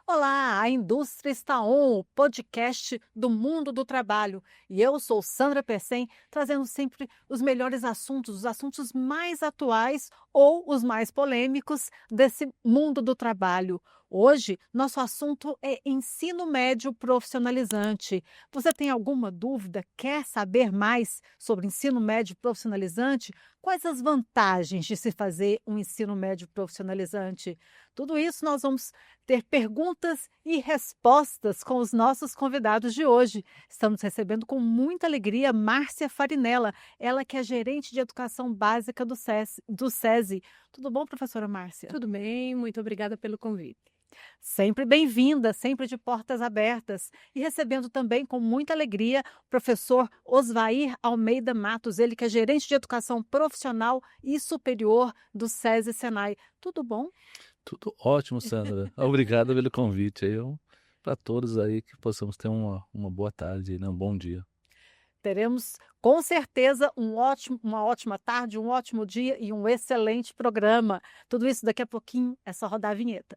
Olá, a indústria está on, o podcast do mundo do trabalho. E eu sou Sandra Persen, trazendo sempre os melhores assuntos, os assuntos mais atuais ou os mais polêmicos desse mundo do trabalho. Hoje, nosso assunto é ensino médio profissionalizante. Você tem alguma dúvida? Quer saber mais sobre ensino médio profissionalizante? Quais as vantagens de se fazer um ensino médio profissionalizante? Tudo isso nós vamos ter perguntas e respostas com os nossos convidados de hoje. Estamos recebendo com muita alegria Márcia Farinella, ela que é gerente de educação básica do SESI. Tudo bom, professora Márcia? Tudo bem, muito obrigada pelo convite. Sempre bem-vinda, sempre de portas abertas. E recebendo também com muita alegria o professor Osvair Almeida Matos, ele que é gerente de educação profissional e superior do SESI Senai. Tudo bom? Tudo ótimo, Sandra. Obrigado pelo convite aí. Para todos aí que possamos ter uma boa tarde, né? Um bom dia. Teremos com certeza uma ótima tarde, um ótimo dia e um excelente programa. Tudo isso daqui a pouquinho, é só rodar a vinheta.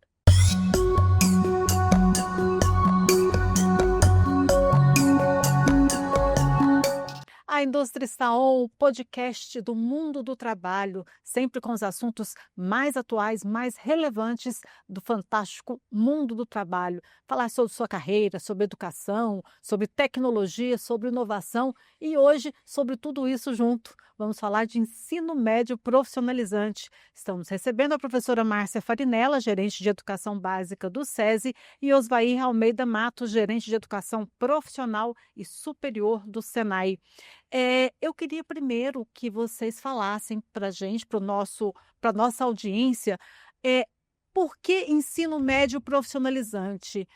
A Indústria está on, o podcast do mundo do trabalho, sempre com os assuntos mais atuais, mais relevantes do fantástico mundo do trabalho. Falar sobre sua carreira, sobre educação, sobre tecnologia, sobre inovação e hoje sobre tudo isso junto. Vamos falar de ensino médio profissionalizante. Estamos recebendo a professora Márcia Farinella, gerente de educação básica do SESI, e Osvair Almeida Matos, gerente de educação profissional e superior do SENAI. Eu queria primeiro que vocês falassem para a gente, para a nossa audiência, é, por que ensino médio profissionalizante?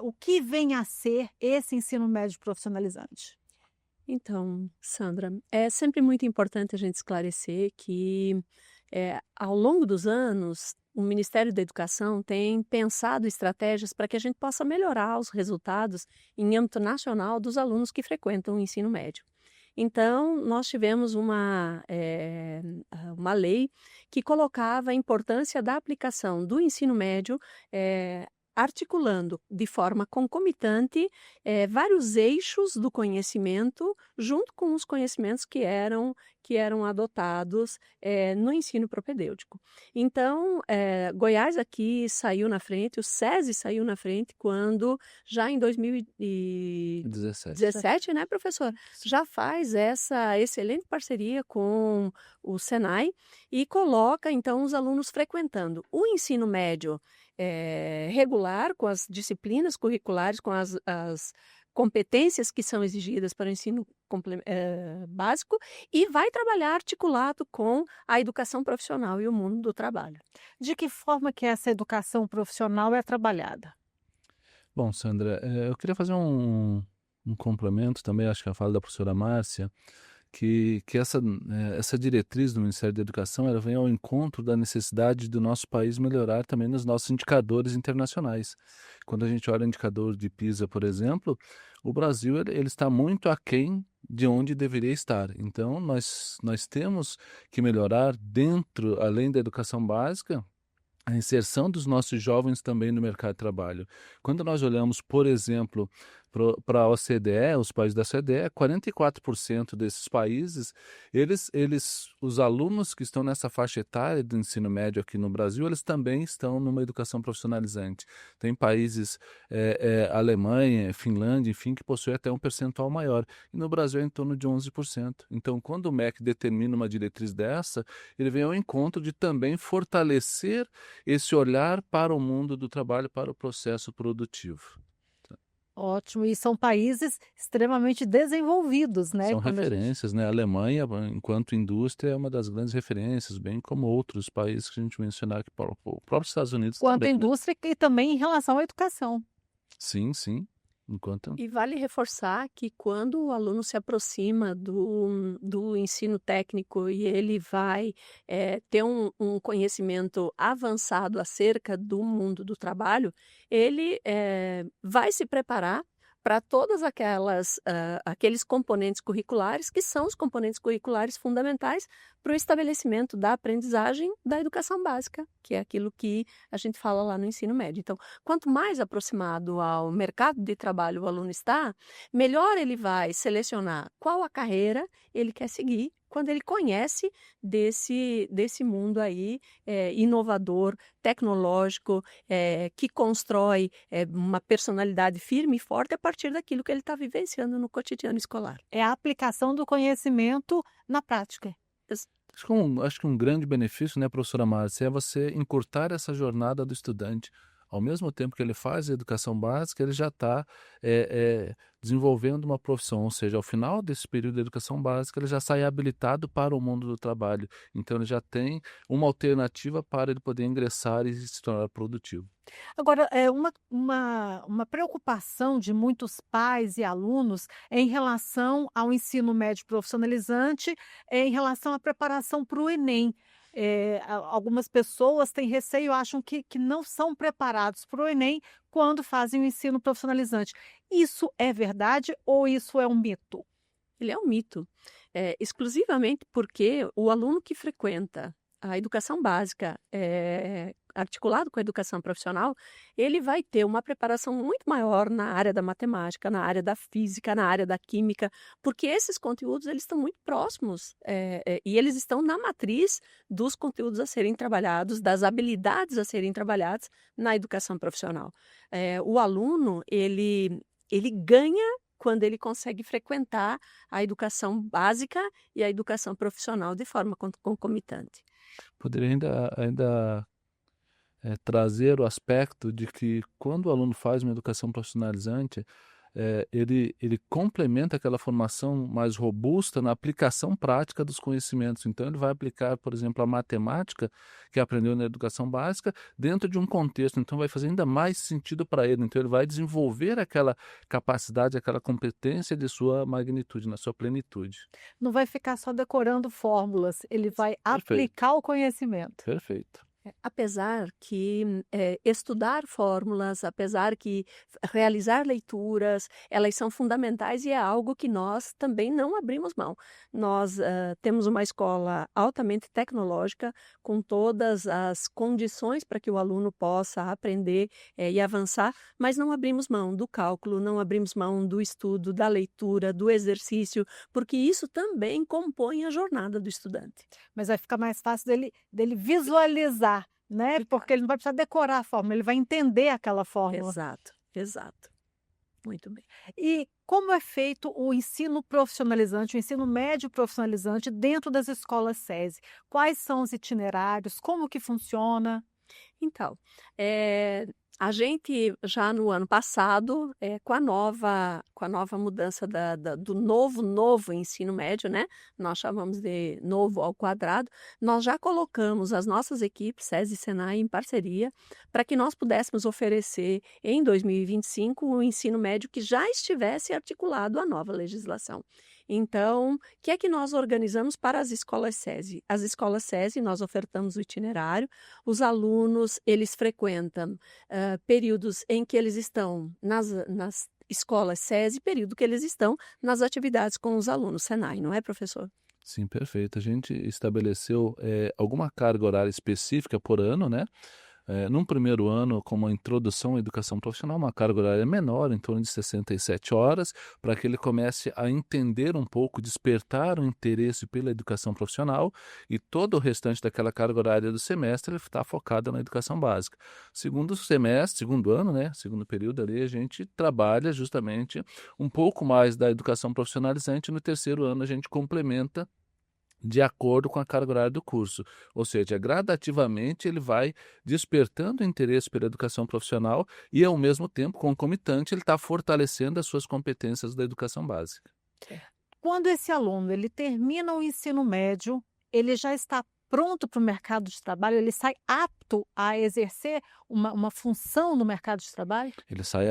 O que vem a ser esse ensino médio profissionalizante? Então, Sandra, é sempre muito importante a gente esclarecer que, ao longo dos anos, o Ministério da Educação tem pensado estratégias para que a gente possa melhorar os resultados em âmbito nacional dos alunos que frequentam o ensino médio. Então, nós tivemos uma lei que colocava a importância da aplicação do ensino médio, articulando de forma concomitante vários eixos do conhecimento, junto com os conhecimentos que eram adotados no ensino propedêutico. Então, Goiás aqui saiu na frente, o SESI saiu na frente quando, já em 2017, né, professor? Já faz essa excelente parceria com o Senai e coloca, então, os alunos frequentando o ensino médio regular, com as disciplinas curriculares, com as competências que são exigidas para o ensino básico e vai trabalhar articulado com a educação profissional e o mundo do trabalho. De que forma que essa educação profissional é trabalhada? Bom, Sandra, eu queria fazer um complemento também, acho que a fala da professora Márcia, que essa diretriz do Ministério da Educação ela vem ao encontro da necessidade do nosso país melhorar também nos nossos indicadores internacionais. Quando a gente olha o indicador de PISA, por exemplo, o Brasil ele está muito aquém de onde deveria estar. Então, nós temos que melhorar dentro, além da educação básica, a inserção dos nossos jovens também no mercado de trabalho. Quando nós olhamos, por exemplo, para a OCDE, os países da OCDE, 44% desses países, os alunos que estão nessa faixa etária do ensino médio aqui no Brasil, eles também estão numa educação profissionalizante. Tem países, Alemanha, Finlândia, enfim, que possuem até um percentual maior. E no Brasil é em torno de 11%. Então, quando o MEC determina uma diretriz dessa, ele vem ao encontro de também fortalecer esse olhar para o mundo do trabalho, para o processo produtivo. Ótimo, e são países extremamente desenvolvidos, né? São referências, né? A Alemanha, enquanto indústria, é uma das grandes referências, bem como outros países que a gente mencionar aqui, o próprio Estados Unidos Quanto à também, né? indústria e também em relação à educação. Sim, sim. E vale reforçar que quando o aluno se aproxima do ensino técnico e ele vai ter um conhecimento avançado acerca do mundo do trabalho, ele vai se preparar para todas aqueles componentes curriculares que são os componentes curriculares fundamentais para o estabelecimento da aprendizagem da educação básica, que é aquilo que a gente fala lá no ensino médio. Então, quanto mais aproximado ao mercado de trabalho o aluno está, melhor ele vai selecionar qual a carreira ele quer seguir quando ele conhece desse mundo aí inovador, tecnológico, que constrói uma personalidade firme e forte a partir daquilo que ele está vivenciando no cotidiano escolar. É a aplicação do conhecimento na prática. Acho que um grande benefício, né, professora Márcia, é você encurtar essa jornada do estudante. Ao mesmo tempo que ele faz a educação básica, ele já está desenvolvendo uma profissão, ou seja, ao final desse período de educação básica, ele já sai habilitado para o mundo do trabalho. Então, ele já tem uma alternativa para ele poder ingressar e se tornar produtivo. Agora, uma preocupação de muitos pais e alunos é em relação ao ensino médio profissionalizante, em relação à preparação para o Enem. Algumas pessoas têm receio, acham que não são preparados para o Enem quando fazem o ensino profissionalizante. Isso é verdade ou isso é um mito? Ele é um mito, exclusivamente porque o aluno que frequenta a educação básica, articulado com a educação profissional, ele vai ter uma preparação muito maior na área da matemática, na área da física, na área da química, porque esses conteúdos eles estão muito próximos e eles estão na matriz dos conteúdos a serem trabalhados, das habilidades a serem trabalhadas na educação profissional. O aluno, ele ganha quando ele consegue frequentar a educação básica e a educação profissional de forma concomitante. Poderia ainda trazer o aspecto de que quando o aluno faz uma educação profissionalizante, ele complementa aquela formação mais robusta na aplicação prática dos conhecimentos. Então, ele vai aplicar, por exemplo, a matemática que aprendeu na educação básica dentro de um contexto. Então, vai fazer ainda mais sentido para ele. Então, ele vai desenvolver aquela capacidade, aquela competência de sua magnitude, na sua plenitude. Não vai ficar só decorando fórmulas, ele vai aplicar o conhecimento. Perfeito. Apesar que estudar fórmulas, apesar que realizar leituras, elas são fundamentais e é algo que nós também não abrimos mão. Nós temos uma escola altamente tecnológica, com todas as condições para que o aluno possa aprender e avançar, mas não abrimos mão do cálculo, não abrimos mão do estudo, da leitura, do exercício, porque isso também compõe a jornada do estudante. Mas vai ficar mais fácil dele visualizar, né? Porque ele não vai precisar decorar a fórmula, ele vai entender aquela fórmula. Exato. Muito bem. E como é feito o ensino profissionalizante, o ensino médio profissionalizante dentro das escolas SESI? Quais são os itinerários? Como que funciona? Então, a gente já no ano passado, com a nova mudança do novo ensino médio, né? Nós chamamos de novo ao quadrado, nós já colocamos as nossas equipes, SESI e Senai, em parceria, para que nós pudéssemos oferecer em 2025 um ensino médio que já estivesse articulado à nova legislação. Então, o que é que nós organizamos para as escolas SESI? As escolas SESI, nós ofertamos o itinerário, os alunos, eles frequentam períodos em que eles estão nas escolas SESI, período que eles estão nas atividades com os alunos Senai, não é, professor? Sim, perfeito. A gente estabeleceu alguma carga horária específica por ano, né? Num primeiro ano, como a introdução à educação profissional, uma carga horária menor, em torno de 67 horas, para que ele comece a entender um pouco, despertar o interesse pela educação profissional, e todo o restante daquela carga horária do semestre ele está focado na educação básica. Segundo ano, né, segundo período ali, a gente trabalha justamente um pouco mais da educação profissionalizante, no terceiro ano a gente complementa de acordo com a carga horária do curso. Ou seja, gradativamente ele vai despertando o interesse pela educação profissional e, ao mesmo tempo, concomitante, ele está fortalecendo as suas competências da educação básica. Quando esse aluno ele termina o ensino médio, ele já está pronto para o mercado de trabalho? Ele sai apto a exercer uma função no mercado de trabalho? Ele sai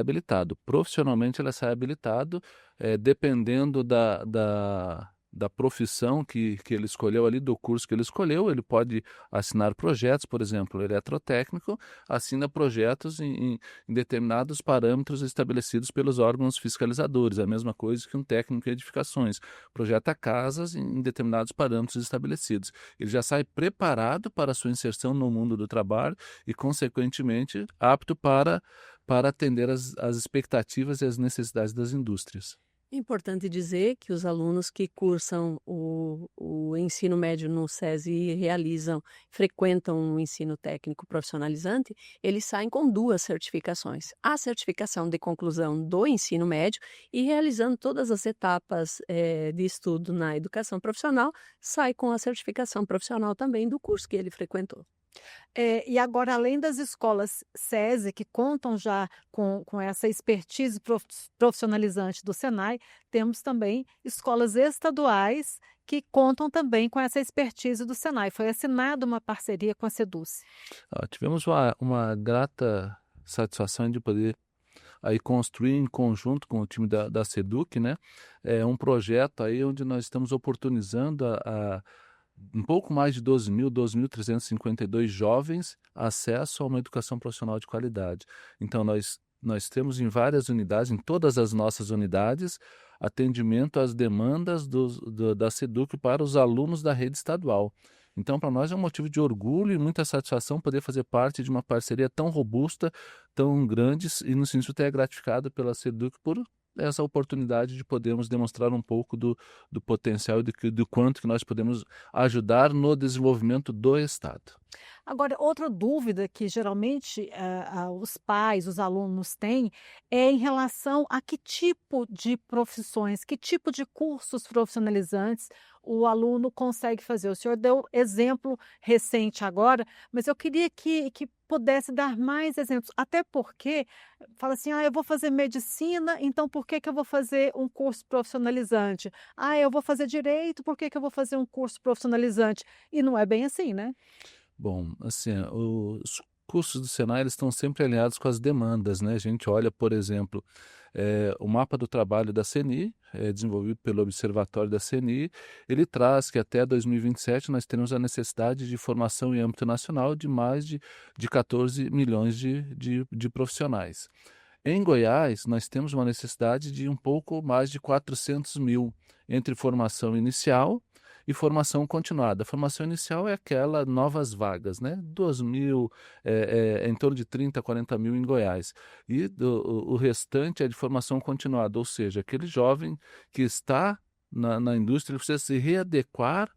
da da profissão que ele escolheu ali, do curso que ele escolheu. Ele pode assinar projetos, por exemplo, eletrotécnico assina projetos em determinados parâmetros estabelecidos pelos órgãos fiscalizadores, a mesma coisa que um técnico em edificações, projeta casas em determinados parâmetros estabelecidos. Ele já sai preparado para a sua inserção no mundo do trabalho e, consequentemente, apto para atender as expectativas e as necessidades das indústrias. É importante dizer que os alunos que cursam o ensino médio no SESI e frequentam o ensino técnico profissionalizante, eles saem com 2 certificações. A certificação de conclusão do ensino médio e realizando todas as etapas de estudo na educação profissional, sai com a certificação profissional também do curso que ele frequentou. E agora, além das escolas SESI, que contam já com essa expertise profissionalizante do Senai, temos também escolas estaduais que contam também com essa expertise do Senai. Foi assinada uma parceria com a Seduce. Tivemos uma grata satisfação de poder aí construir em conjunto com o time da Seduc, né, um projeto aí onde nós estamos oportunizando um pouco mais de 12.352 jovens acesso a uma educação profissional de qualidade. Então, nós temos em várias unidades, em todas as nossas unidades, atendimento às demandas da Seduc para os alunos da rede estadual. Então, para nós é um motivo de orgulho e muita satisfação poder fazer parte de uma parceria tão robusta, tão grande, e nos sentimos até gratificados pela Seduc por essa oportunidade de podermos demonstrar um pouco do potencial e do quanto que nós podemos ajudar no desenvolvimento do Estado. Agora, outra dúvida que geralmente os pais, os alunos têm é em relação a que tipo de profissões, que tipo de cursos profissionalizantes o aluno consegue fazer. O senhor deu exemplo recente agora, mas eu queria que pudesse dar mais exemplos, até porque fala assim, eu vou fazer medicina, então por que eu vou fazer um curso profissionalizante? Eu vou fazer direito, por que eu vou fazer um curso profissionalizante? E não é bem assim, né? Bom, assim, os cursos do Senai eles estão sempre alinhados com as demandas, né? A gente olha, por exemplo, o mapa do trabalho da CNI, desenvolvido pelo Observatório da CNI, ele traz que até 2027 nós teremos a necessidade de formação em âmbito nacional de mais de 14 milhões de profissionais. Em Goiás, nós temos uma necessidade de um pouco mais de 400 mil entre formação inicial e formação continuada. A formação inicial é aquela novas vagas, né? 2.000, em torno de 30, 40 mil em Goiás. E o restante é de formação continuada, ou seja, aquele jovem que está na indústria ele precisa se readequar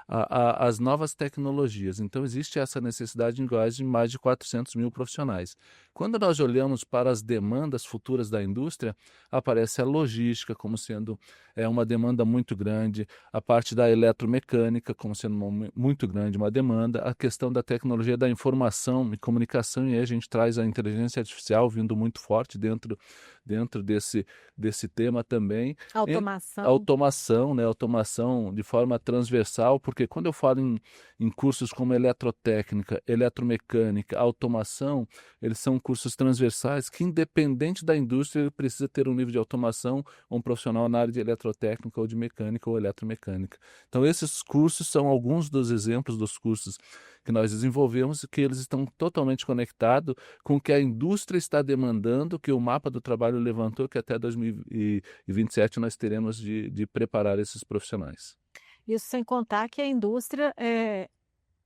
às novas tecnologias. Então, existe essa necessidade em Goiás de mais de 400 mil profissionais. Quando nós olhamos para as demandas futuras da indústria, aparece a logística como sendo uma demanda muito grande, a parte da eletromecânica como sendo muito grande, uma demanda, a questão da tecnologia da informação e comunicação, e aí a gente traz a inteligência artificial vindo muito forte dentro desse tema também. Automação. Automação, né? Automação de forma transversal, porque quando eu falo em cursos como eletrotécnica, eletromecânica, automação, eles são cursos transversais que, independente da indústria, ele precisa ter um nível de automação ou um profissional na área de eletrotécnica ou de mecânica ou eletromecânica. Então, esses cursos são alguns dos exemplos dos cursos que nós desenvolvemos e que eles estão totalmente conectados com o que a indústria está demandando, que o mapa do trabalho levantou, que até 2027 nós teremos de preparar esses profissionais. Isso sem contar que a indústria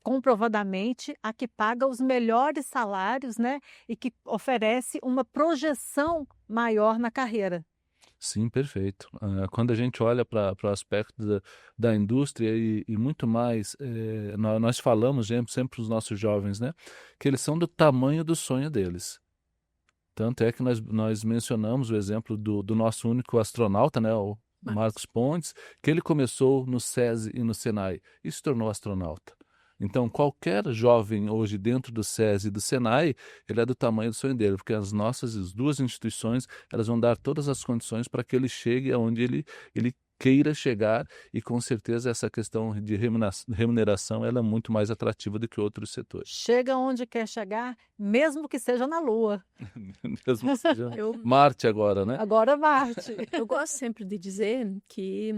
comprovadamente a que paga os melhores salários, né? E que oferece uma projeção maior na carreira. Sim, perfeito. Quando a gente olha para o aspecto da indústria e muito mais, nós falamos sempre para os nossos jovens, né? Que eles são do tamanho do sonho deles. Tanto é que nós mencionamos o exemplo do nosso único astronauta, né? O Marcos Pontes, que ele começou no SESI e no Senai e se tornou astronauta. Então, qualquer jovem hoje dentro do SESI e do Senai, ele é do tamanho do sonho dele, porque as duas instituições, elas vão dar todas as condições para que ele chegue aonde ele queira chegar, e com certeza essa questão de remuneração ela é muito mais atrativa do que outros setores. Chega onde quer chegar, mesmo que seja na Lua. Mesmo que seja Eu, Marte agora, né? Agora Marte. eu gosto sempre de dizer que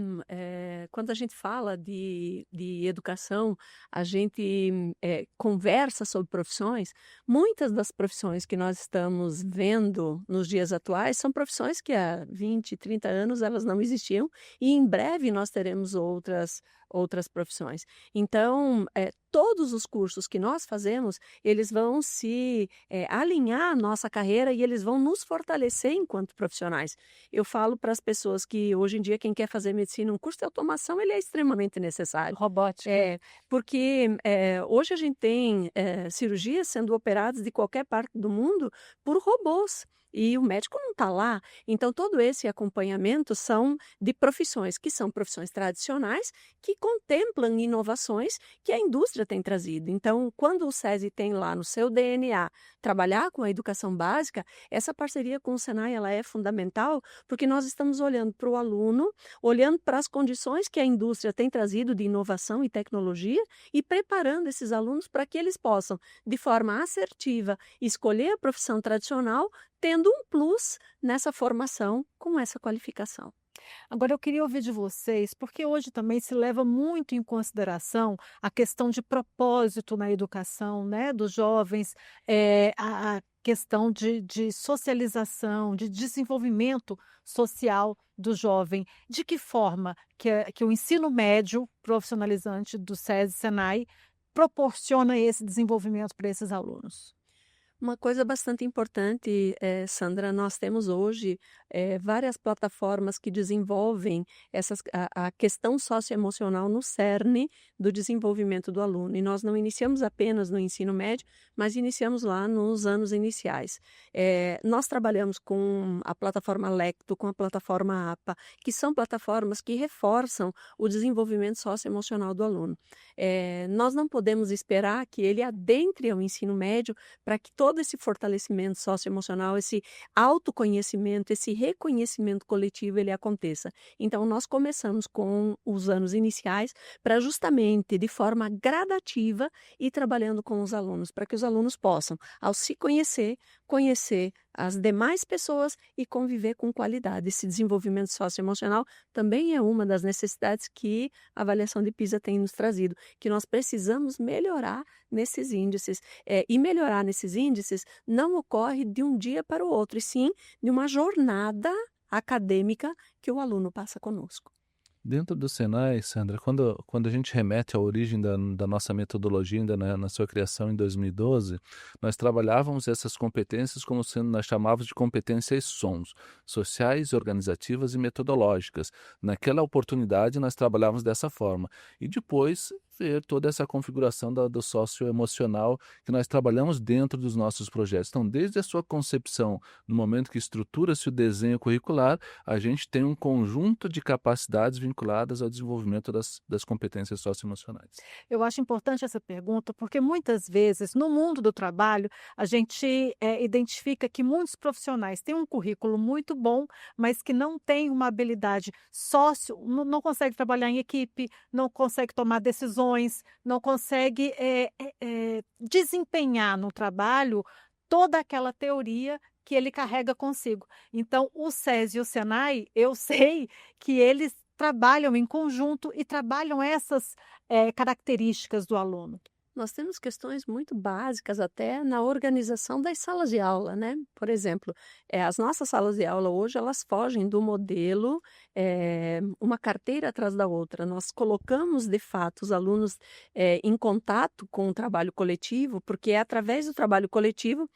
quando a gente fala de educação, a gente conversa sobre profissões. Muitas das profissões que nós estamos vendo nos dias atuais são profissões que há 20, 30 anos elas não existiam e em breve nós teremos outras profissões. Então, todos os cursos que nós fazemos, eles vão se alinhar à nossa carreira e eles vão nos fortalecer enquanto profissionais. Eu falo para as pessoas que hoje em dia quem quer fazer medicina, um curso de automação, ele é extremamente necessário. Robótica. Porque hoje a gente tem cirurgias sendo operadas de qualquer parte do mundo por robôs. E o médico não está lá. Então, todo esse acompanhamento são de profissões que são profissões tradicionais que contemplam inovações que a indústria tem trazido. Então, quando o SESI tem lá no seu DNA trabalhar com a educação básica, essa parceria com o Senai ela é fundamental porque nós estamos olhando para o aluno, olhando para as condições que a indústria tem trazido de inovação e tecnologia e preparando esses alunos para que eles possam, de forma assertiva, escolher a profissão tradicional, tendo um plus nessa formação com essa qualificação. Agora eu queria ouvir de vocês, porque hoje também se leva muito em consideração a questão de propósito na educação, né, dos jovens, a questão de socialização, de desenvolvimento social do jovem. De que forma que o ensino médio profissionalizante do SESI Senai proporciona esse desenvolvimento para esses alunos? Uma coisa bastante importante, Sandra, nós temos hoje várias plataformas que desenvolvem a questão socioemocional no cerne do desenvolvimento do aluno. E nós não iniciamos apenas no ensino médio, mas iniciamos lá nos anos iniciais. Nós trabalhamos com a plataforma Lecto, com a plataforma APA, que são plataformas que reforçam o desenvolvimento socioemocional do aluno. Nós não podemos esperar que ele adentre ao ensino médio para que todo esse fortalecimento socioemocional, esse autoconhecimento, esse reconhecimento coletivo, ele aconteça. Então, nós começamos com os anos iniciais para justamente, de forma gradativa, ir trabalhando com os alunos, para que os alunos possam, ao se conhecer as demais pessoas e conviver com qualidade. Esse desenvolvimento socioemocional também é uma das necessidades que a avaliação de PISA tem nos trazido, que nós precisamos melhorar nesses índices. E melhorar nesses índices não ocorre de um dia para o outro, e sim de uma jornada acadêmica que o aluno passa conosco. Dentro do Senai, Sandra, quando a gente remete à origem da nossa metodologia, ainda na sua criação em 2012, nós trabalhávamos essas competências como sendo, nós chamávamos de competências SOMs, sociais, organizativas e metodológicas. Naquela oportunidade, nós trabalhávamos dessa forma. E depois ver toda essa configuração do socioemocional que nós trabalhamos dentro dos nossos projetos. Então, desde a sua concepção, no momento que estrutura-se o desenho curricular, a gente tem um conjunto de capacidades vinculadas ao desenvolvimento das competências socioemocionais. Eu acho importante essa pergunta porque muitas vezes no mundo do trabalho a gente identifica que muitos profissionais têm um currículo muito bom, mas que não têm uma habilidade não consegue trabalhar em equipe, não consegue tomar decisões, não consegue desempenhar no trabalho toda aquela teoria que ele carrega consigo. Então, o SESI e o Senai, eu sei que eles trabalham em conjunto e trabalham essas características do aluno. Nós temos questões muito básicas até na organização das salas de aula, né? Por exemplo, as nossas salas de aula hoje, elas fogem do modelo uma carteira atrás da outra. Nós colocamos, de fato, os alunos em contato com o trabalho coletivo, porque é através do trabalho coletivo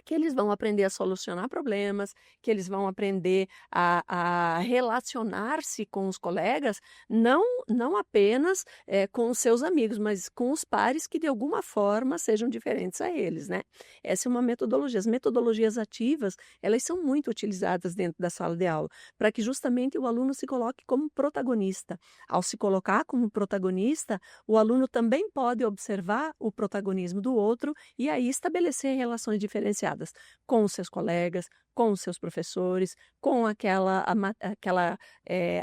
que eles vão aprender a solucionar problemas, que eles vão aprender a relacionar-se com os colegas, não apenas com os seus amigos, mas com os pares que de alguma forma sejam diferentes a eles, né? Essa é uma metodologia. As metodologias ativas, elas são muito utilizadas dentro da sala de aula, para que justamente o aluno se coloque como protagonista. Ao se colocar como protagonista, o aluno também pode observar o protagonismo do outro e aí estabelecer relações diferenciadas com os seus colegas, com os seus professores, com aquela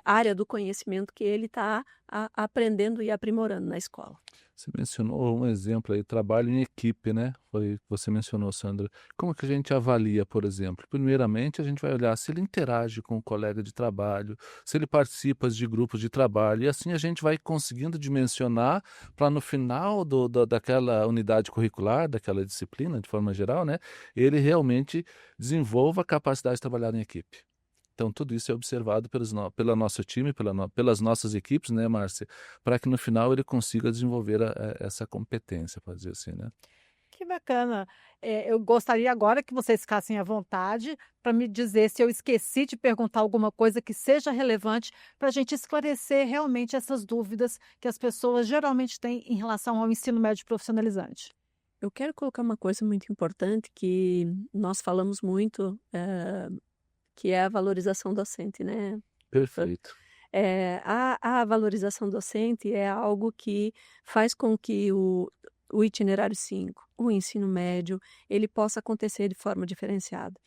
área do conhecimento que ele está aprendendo e aprimorando na escola. Você mencionou um exemplo aí, trabalho em equipe, né? Foi o que você mencionou, Sandra. Como que a gente avalia, por exemplo? Primeiramente, a gente vai olhar se ele interage com o colega de trabalho, se ele participa de grupos de trabalho, e assim a gente vai conseguindo dimensionar para no final daquela unidade curricular, daquela disciplina, de forma geral, né? Ele realmente desenvolva a capacidade de trabalhar em equipe. Então, tudo isso é observado pelo nosso time, pelas nossas equipes, né, Márcia? Para que no final ele consiga desenvolver essa competência, pode dizer assim, né? Que bacana. Eu gostaria agora que vocês ficassem à vontade para me dizer se eu esqueci de perguntar alguma coisa que seja relevante para a gente esclarecer realmente essas dúvidas que as pessoas geralmente têm em relação ao ensino médio profissionalizante. Eu quero colocar uma coisa muito importante que nós falamos muito, que é a valorização docente, né? Perfeito. A valorização docente é algo que faz com que o itinerário 5, o ensino médio, ele possa acontecer de forma diferenciada.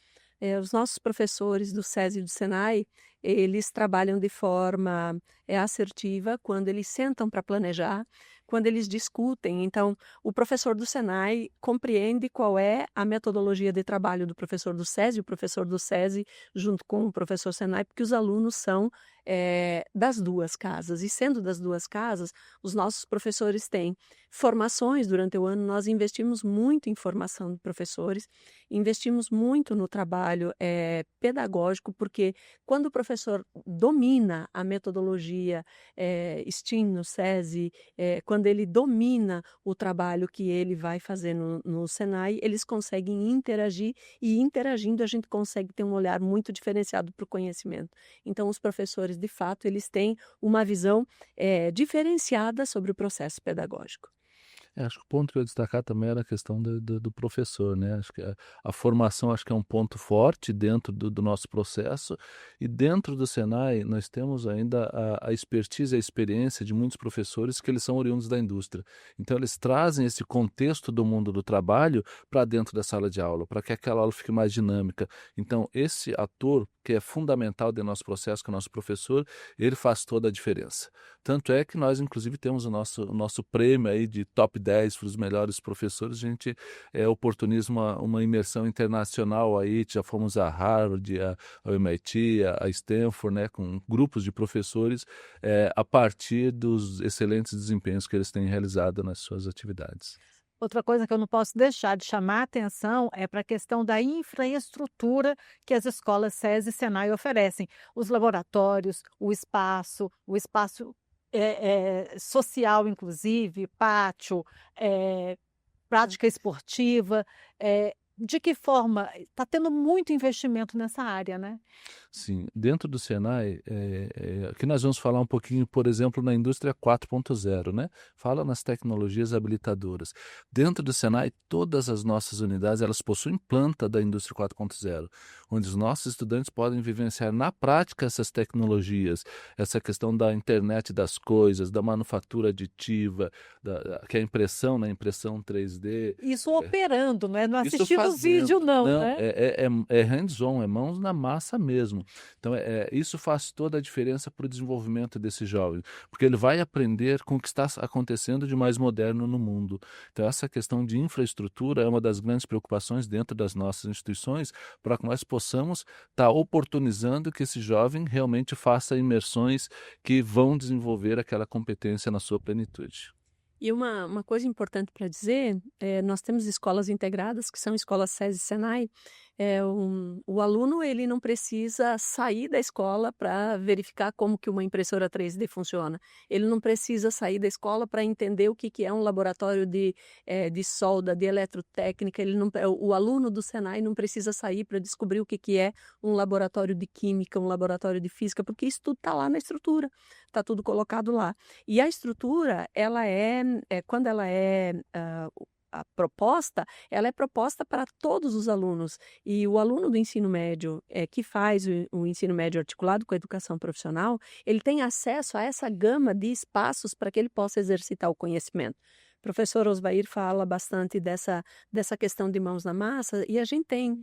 Os nossos professores do SESI e do SENAI, eles trabalham de forma assertiva quando eles sentam para planejar, quando eles discutem. Então, o professor do SENAI compreende qual é a metodologia de trabalho do professor do SESI, o professor do SESI junto com o professor SENAI, porque os alunos são das duas casas. E sendo das duas casas, os nossos professores têm formações durante o ano. Nós investimos muito em formação de professores, investimos muito no trabalho pedagógico, porque quando o professor domina a metodologia STEAM no SESI, quando ele domina o trabalho que ele vai fazer no SENAI, eles conseguem interagir, e interagindo a gente consegue ter um olhar muito diferenciado para o conhecimento. Então, os professores, de fato, eles têm uma visão diferenciada sobre o processo pedagógico. Acho que o ponto que eu ia destacar também era a questão do professor, né? Acho que a formação acho que é um ponto forte dentro do nosso processo, e dentro do Senai nós temos ainda a expertise e a experiência de muitos professores que eles são oriundos da indústria. Então eles trazem esse contexto do mundo do trabalho para dentro da sala de aula, para que aquela aula fique mais dinâmica. Então esse ator que é fundamental do nosso processo, que é o nosso professor, ele faz toda a diferença. Tanto é que nós, inclusive, temos o nosso prêmio aí de top 10 para os melhores professores. A gente oportuniza uma imersão internacional aí, já fomos a Harvard, ao MIT, a Stanford, né, com grupos de professores, a partir dos excelentes desempenhos que eles têm realizado nas suas atividades. Outra coisa que eu não posso deixar de chamar a atenção é para a questão da infraestrutura que as escolas SESI e SENAI oferecem. Os laboratórios, o espaço social, inclusive, pátio, prática esportiva. De que forma? Está tendo muito investimento nessa área, né? Sim, dentro do Senai, aqui nós vamos falar um pouquinho, por exemplo, na indústria 4.0, né? Fala nas tecnologias habilitadoras. Dentro do Senai, todas as nossas unidades, elas possuem planta da indústria 4.0, onde os nossos estudantes podem vivenciar na prática essas tecnologias, essa questão da internet das coisas, da manufatura aditiva, que é a impressão, né? Impressão 3D. Isso operando, não é? Não Isso assistindo o vídeo, não, né? É hands-on, é mãos na massa mesmo. Então, isso faz toda a diferença para o desenvolvimento desse jovem, porque ele vai aprender com o que está acontecendo de mais moderno no mundo. Então, essa questão de infraestrutura é uma das grandes preocupações dentro das nossas instituições, para que nós possamos estar oportunizando que esse jovem realmente faça imersões que vão desenvolver aquela competência na sua plenitude. E uma coisa importante para dizer, nós temos escolas integradas, que são escolas SESI e SENAI. O aluno ele não precisa sair da escola para verificar como que uma impressora 3D funciona. Ele não precisa sair da escola para entender o que é um laboratório de solda, de eletrotécnica. O aluno do SENAI não precisa sair para descobrir o que é um laboratório de química, um laboratório de física, porque isso tudo está lá na estrutura, está tudo colocado lá. E a estrutura, ela quando ela a proposta, ela é proposta para todos os alunos. E o aluno do ensino médio, que faz o ensino médio articulado com a educação profissional, ele tem acesso a essa gama de espaços para que ele possa exercitar o conhecimento. O professor Osvair fala bastante dessa questão de mãos na massa, e a gente tem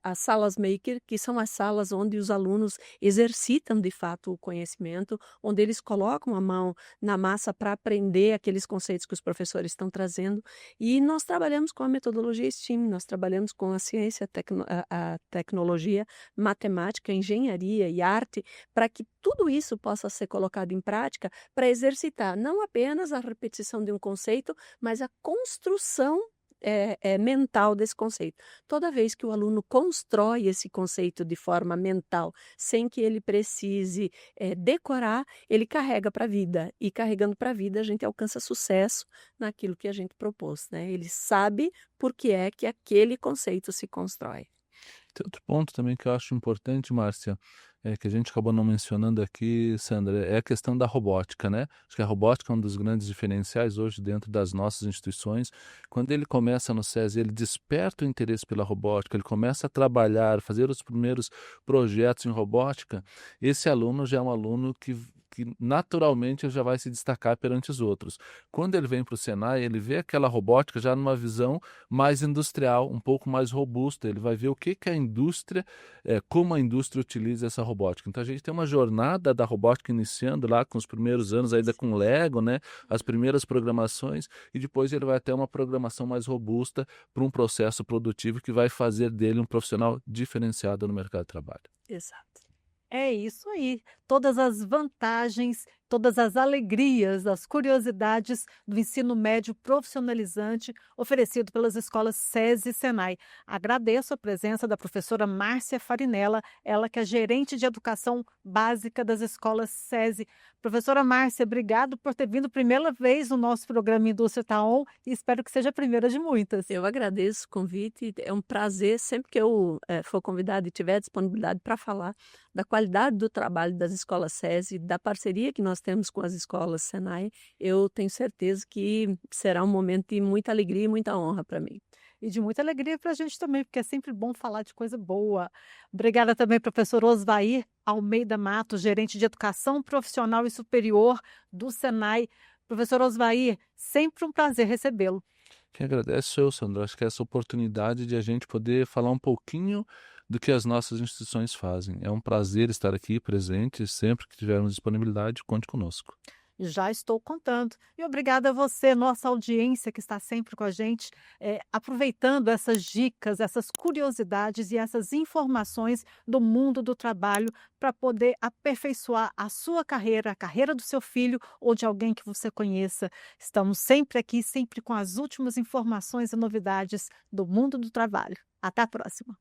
as salas maker, que são as salas onde os alunos exercitam de fato o conhecimento, onde eles colocam a mão na massa para aprender aqueles conceitos que os professores estão trazendo. E nós trabalhamos com a metodologia STEAM, nós trabalhamos com a ciência, a tecnologia, matemática, engenharia e arte, para que tudo isso possa ser colocado em prática, para exercitar não apenas a repetição de um conceito, mas a construção mental desse conceito. Toda vez que o aluno constrói esse conceito de forma mental, sem que ele precise decorar, ele carrega para a vida. E carregando para a vida, a gente alcança sucesso naquilo que a gente propôs, né? Ele sabe por que é que aquele conceito se constrói. Tem outro ponto também que eu acho importante, Márcia, que a gente acabou não mencionando aqui, Sandra, é a questão da robótica, né? Acho que a robótica é um dos grandes diferenciais hoje dentro das nossas instituições. Quando ele começa no SESI, ele desperta o interesse pela robótica, ele começa a trabalhar, fazer os primeiros projetos em robótica, esse aluno já é um aluno que naturalmente já vai se destacar perante os outros. Quando ele vem para o Senai, ele vê aquela robótica já numa visão mais industrial, um pouco mais robusta. Ele vai ver o que a indústria, como a indústria utiliza essa robótica. Então a gente tem uma jornada da robótica iniciando lá com os primeiros anos, ainda com Lego, né? As primeiras programações, e depois ele vai ter uma programação mais robusta para um processo produtivo que vai fazer dele um profissional diferenciado no mercado de trabalho. Exato. É isso aí. Todas as vantagens, todas as alegrias, as curiosidades do ensino médio profissionalizante oferecido pelas escolas SESI e Senai. Agradeço a presença da professora Márcia Farinella, ela que é gerente de educação básica das escolas SESI. Professora Márcia, obrigado por ter vindo primeira vez no nosso programa Indústria Tá On, e espero que seja a primeira de muitas. Eu agradeço o convite, é um prazer sempre que eu for convidada e tiver disponibilidade para falar da qualidade do trabalho das escolas SESI, da parceria que nós temos com as escolas Senai. Eu tenho certeza que será um momento de muita alegria e muita honra para mim. E de muita alegria para a gente também, porque é sempre bom falar de coisa boa. Obrigada também, professor Osvair Almeida Matos, gerente de educação profissional e superior do Senai. Professor Osvair, sempre um prazer recebê-lo. Quem agradece sou eu, Sandra. Acho que essa oportunidade de a gente poder falar um pouquinho do que as nossas instituições fazem. É um prazer estar aqui presente, sempre que tivermos disponibilidade, conte conosco. Já estou contando. E obrigada a você, nossa audiência, que está sempre com a gente, aproveitando essas dicas, essas curiosidades e essas informações do mundo do trabalho para poder aperfeiçoar a sua carreira, a carreira do seu filho ou de alguém que você conheça. Estamos sempre aqui, sempre com as últimas informações e novidades do mundo do trabalho. Até a próxima.